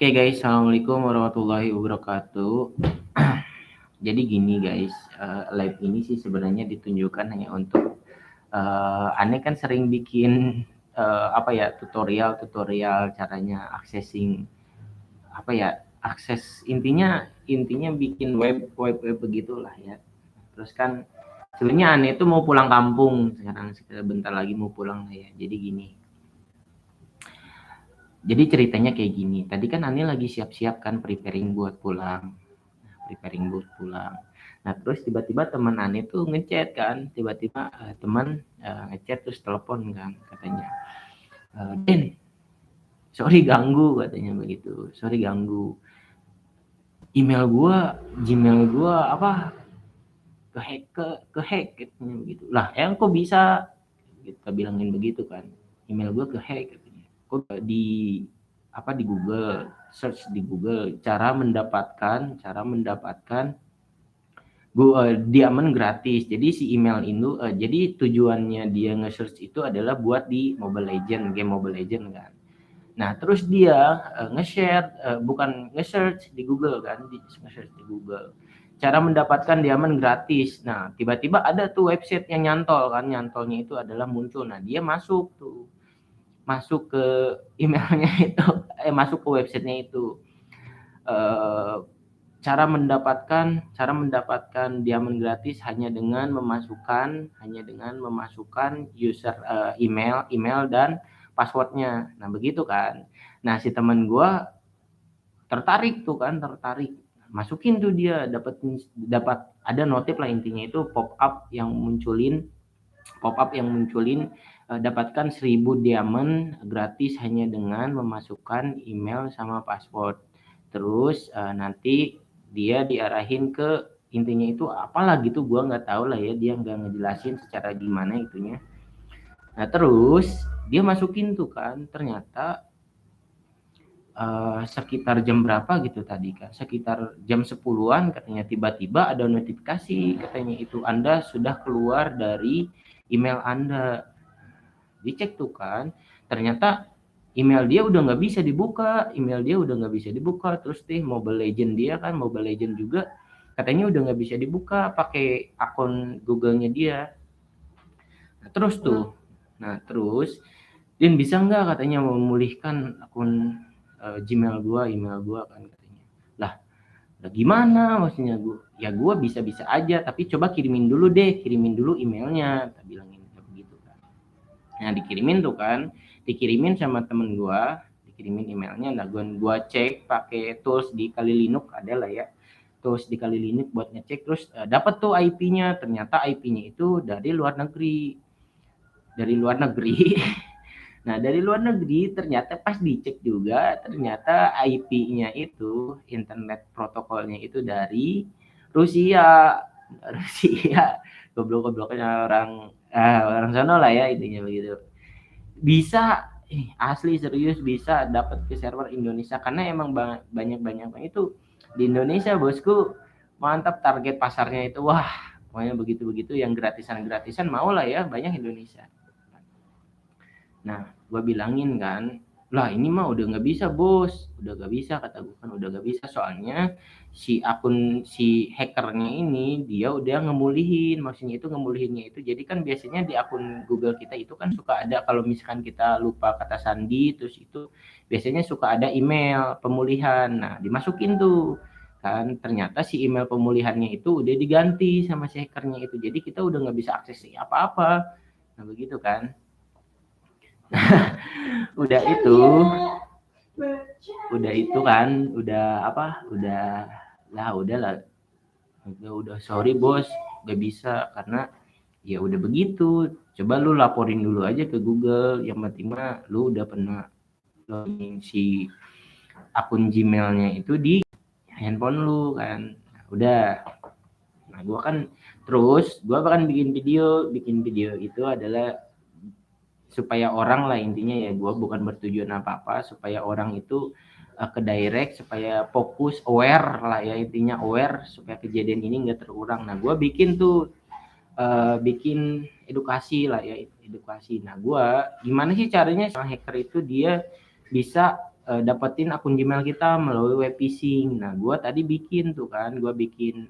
Oke guys, assalamualaikum warahmatullahi wabarakatuh. Jadi gini guys, live ini sih sebenarnya ditunjukkan hanya untuk aneh kan sering bikin tutorial caranya accessing akses intinya bikin web begitulah ya. Terus kan sebenarnya aneh itu mau pulang kampung sekarang bentar lagi mau pulang ya. Jadi gini. Jadi ceritanya kayak gini. Tadi kan Ani lagi siap-siap kan preparing buat pulang. Nah, terus tiba-tiba teman Ani tuh ngechat kan. Tiba-tiba teman ngechat terus telepon kan katanya. Den, sorry ganggu katanya begitu. Sorry ganggu. Gmail gua kehack katanya begitu. Lah, kok bisa? Kita bilangin begitu kan. Email gua kehack katanya. Kok di Google, search di Google cara mendapatkan diamond gratis. Jadi si email itu jadi tujuannya dia nge-search itu adalah buat di game Mobile Legend kan. Nah, terus dia nge-share bukan nge-search di Google kan, nge-search di Google. Cara mendapatkan diamond gratis. Nah, tiba-tiba ada tuh website yang nyantol kan, nyantolnya itu adalah muncul. Nah, dia masuk ke emailnya itu, masuk ke websitenya itu. Cara mendapatkan diamond gratis hanya dengan memasukkan user email dan passwordnya. Nah begitu kan. Nah si teman gue tertarik, masukin tuh dia dapat ada notif lah intinya itu pop up yang munculin dapatkan 1000 diamond gratis hanya dengan memasukkan email sama password. Terus nanti dia diarahin ke intinya itu apalah gitu, gua nggak tahu lah ya, dia nggak ngejelasin secara gimana itunya. Nah terus dia masukin tuh kan, ternyata sekitar jam berapa gitu tadi kan, sekitar jam 10-an katanya tiba-tiba ada notifikasi katanya itu Anda sudah keluar dari email Anda. Dicek tuh kan, ternyata email dia udah nggak bisa dibuka, terus Mobile Legend juga katanya udah nggak bisa dibuka pakai akun Google-nya dia. Nah terus Dan bisa nggak katanya memulihkan akun email gua kan katanya. Lah gimana maksudnya gua bisa-bisa aja, tapi coba kirimin dulu emailnya, tak bilangin begitu kan. Nah dikirimin sama temen gua, emailnya. Nah gua cek pakai tools di Kali Linux, ada lah ya tools di Kali Linux buat ngecek. Terus dapat tuh IP-nya, ternyata IP-nya itu dari luar negeri. Nah dari luar negeri ternyata pas dicek juga ternyata IP-nya itu, internet protokolnya itu dari Rusia. Goblok-gobloknya orang sana lah ya intinya begitu. Bisa asli serius bisa dapat ke server Indonesia karena emang banyak itu di Indonesia bosku. Mantap, target pasarnya itu wah pokoknya begitu yang gratisan mau lah ya, banyak Indonesia. Nah gue bilangin kan, lah ini mah udah nggak bisa bos, kata gue kan udah nggak bisa, soalnya si hackernya ini dia udah ngemulihinnya itu. Jadi kan biasanya di akun Google kita itu kan suka ada, kalau misalkan kita lupa kata sandi terus itu biasanya suka ada email pemulihan. Nah dimasukin tuh kan, ternyata si email pemulihannya itu udah diganti sama si hackernya itu, jadi kita udah nggak bisa akses apa-apa. Nah begitu kan. udah itu kan udah sorry bos, gak bisa karena ya udah begitu. Coba lu laporin dulu aja ke Google, yang penting mah lu udah pernah login si akun Gmailnya itu di handphone lu kan. Udah, nah gua bahkan bikin video itu adalah supaya orang lah intinya ya, gue bukan bertujuan apa-apa, supaya orang itu ke direct, supaya fokus, aware lah ya intinya, aware supaya kejadian ini nggak terulang. Nah gue bikin edukasi lah ya, edukasi. Nah gue gimana sih caranya hacker itu dia bisa dapetin akun Gmail kita melalui web phishing. Nah, gue tadi bikin tuh kan, gue bikin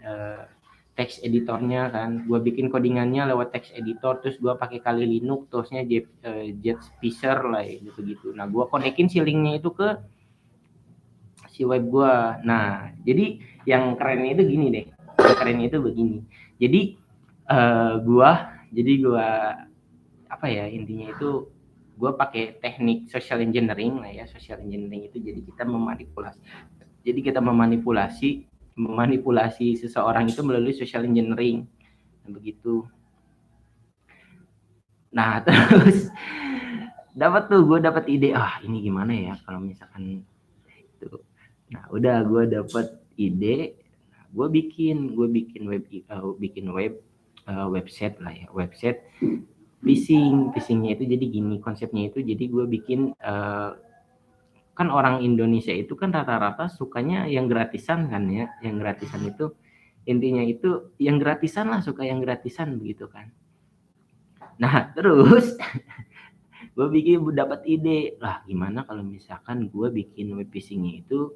text editornya kan, gue bikin codingannya lewat text editor, terus gue pakai Kali Linux, terusnya Jetsphere lah gitu. Nah, gue konekin si linknya itu ke si web gue. Nah, jadi yang kerennya itu gini deh, yang kerennya itu begini. Jadi gue apa ya, intinya itu gue pakai teknik social engineering lah ya. Social engineering itu jadi kita memanipulasi seseorang itu melalui social engineering. Nah, begitu. Nah, terus gue dapat ide, ini gimana ya kalau misalkan itu. Nah, udah gue dapat ide, gue bikin website lah ya, website phishingnya itu. Jadi gini konsepnya itu, jadi gue bikin kan orang Indonesia itu kan rata-rata sukanya yang gratisan kan ya, yang gratisan itu intinya itu yang gratisan lah, suka yang gratisan begitu kan. Nah, terus gue dapat ide lah, gimana kalau misalkan gue bikin web phishingnya itu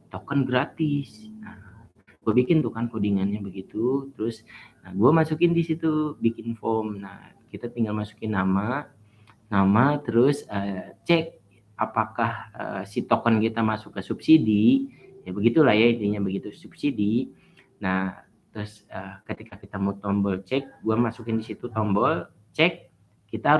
token gratis. Nah, gue bikin tuh kan codingannya begitu, terus gue masukin di situ, bikin form. Nah, kita tinggal masukin nama, terus cek apakah si token kita masuk ke subsidi, ya begitulah ya intinya begitu, subsidi. Nah, terus ketika kita mau tombol cek, gue masukin di situ tombol cek, kita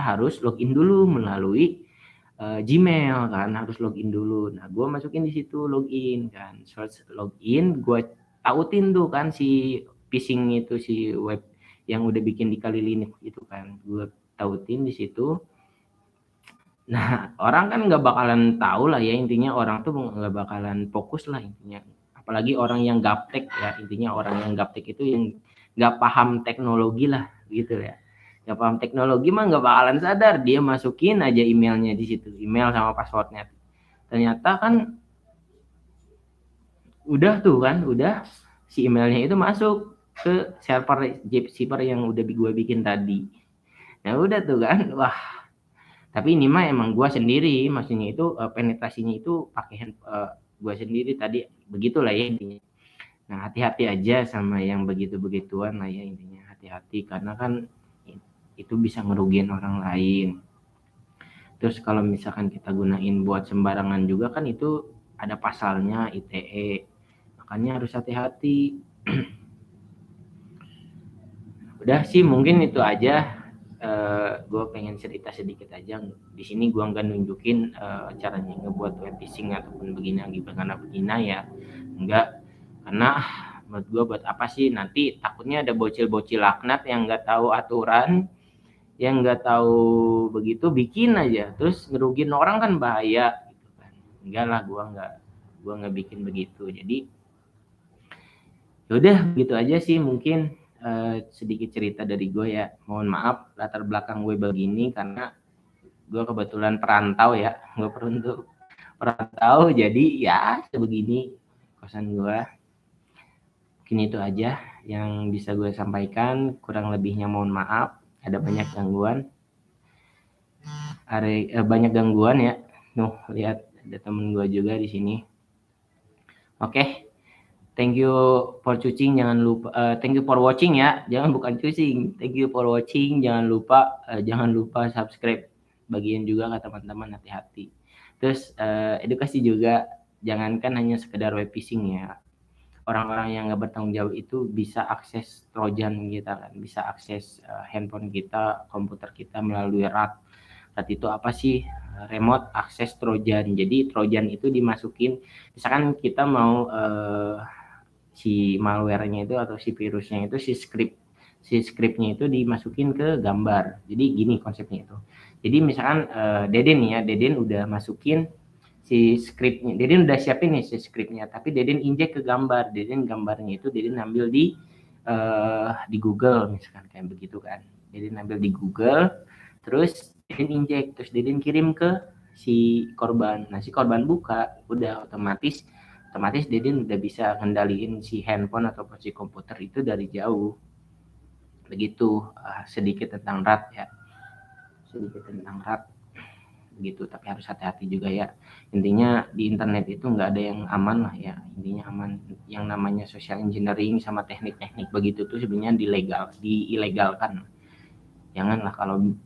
harus login dulu melalui Gmail kan, harus login dulu. Nah, gue masukin di situ login kan, search login, gue tautin tuh kan si phishing itu, si web yang udah bikin di Kali Linux itu kan, gue tautin di situ. Nah, orang kan nggak bakalan tahu lah ya, intinya orang tuh nggak bakalan fokus lah intinya. Apalagi orang yang gaptek ya, intinya orang yang gaptek itu yang nggak paham teknologi lah gitu ya. Nggak paham teknologi mah nggak bakalan sadar, dia masukin aja emailnya di situ, email sama passwordnya. Ternyata kan udah si emailnya itu masuk ke server Jetsphere yang udah gue bikin tadi. Nah, udah tuh kan, wah. Tapi ini mah emang gue sendiri, maksudnya itu penetrasinya itu pakai gue sendiri tadi, begitulah ya intinya. Nah, hati-hati aja sama yang begitu-begituan lah ya intinya, hati-hati karena kan itu bisa ngerugiin orang lain. Terus kalau misalkan kita gunain buat sembarangan juga kan itu ada pasalnya ITE, makanya harus hati-hati. Udah sih mungkin itu aja. Gue pengen cerita sedikit aja. Di sini gue nggak nunjukin caranya ngebuat web phishing ataupun bagaimana ya, enggak, karena menurut gue buat apa sih, nanti takutnya ada bocil-bocil laknat yang nggak tahu aturan, yang nggak tahu begitu bikin aja terus ngerugin orang kan bahaya gitu kan. Enggak lah, gue nggak bikin begitu. Jadi yaudah gitu aja sih mungkin. Sedikit cerita dari gue ya, mohon maaf latar belakang gue begini karena gue kebetulan perantau ya, gue perantau jadi ya sebegini kosan gue. Mungkin itu aja yang bisa gue sampaikan, kurang lebihnya mohon maaf, ada banyak gangguan, banyak gangguan ya. Lihat ada temen gue juga di sini. Oke. Thank you for watching, jangan lupa thank you for watching ya, bukan cucing. Thank you for watching, jangan lupa subscribe. Bagian juga ke teman-teman, hati-hati. Terus edukasi juga, jangankan hanya sekedar web phishing ya. Orang-orang yang nggak bertanggung jawab itu bisa akses trojan kita kan, bisa akses handphone kita, komputer kita melalui RAT. RAT itu apa sih? Remote access trojan. Jadi trojan itu dimasukin, misalkan kita mau si malware-nya itu atau si virusnya itu si scriptnya itu dimasukin ke gambar. Jadi gini konsepnya itu. Jadi misalkan Deden udah masukin si scriptnya, Deden udah siapin nih si scriptnya, tapi Deden injek ke gambar. Gambarnya itu Deden ambil di Google misalkan kayak begitu kan. Deden ambil di Google, terus Deden injek, terus Deden kirim ke si korban. Nah, si korban buka, udah otomatis Deden udah bisa kendaliin si handphone atau si komputer itu dari jauh. Begitu sedikit tentang RAT ya. gitu, tapi harus hati-hati juga ya. Intinya di internet itu nggak ada yang aman lah ya, intinya aman. Yang namanya social engineering sama teknik-teknik begitu tuh sebenarnya diilegalkan. Janganlah,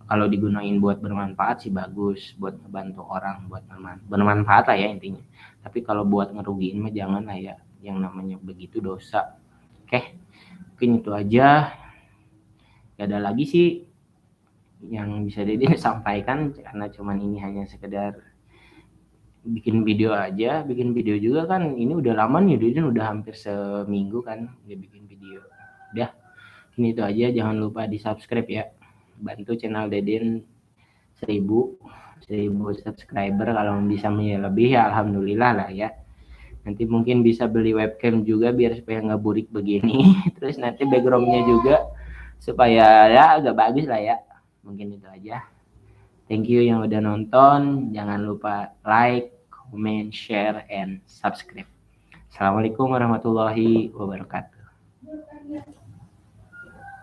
kalau digunain buat bermanfaat sih bagus, buat ngebantu orang, buat bermanfaat lah ya intinya. Tapi kalau buat ngerugiin mah jangan lah ya, yang namanya begitu dosa. Oke, mungkin itu aja. Gak ada lagi sih yang bisa Dede sampaikan, karena cuman ini hanya sekedar bikin video aja. Bikin video juga kan ini udah lama nih, Dede udah hampir seminggu kan dia bikin video. Udah, ini itu aja. Jangan lupa di subscribe ya, bantu channel Deden 1000 subscriber. Kalau bisa lebih ya alhamdulillah lah ya. Nanti mungkin bisa beli webcam juga biar supaya nggak burik begini. Terus nanti backgroundnya juga supaya ya agak bagus lah ya. Mungkin itu aja. Thank you yang udah nonton. Jangan lupa like, comment, share, and subscribe. Assalamualaikum warahmatullahi wabarakatuh.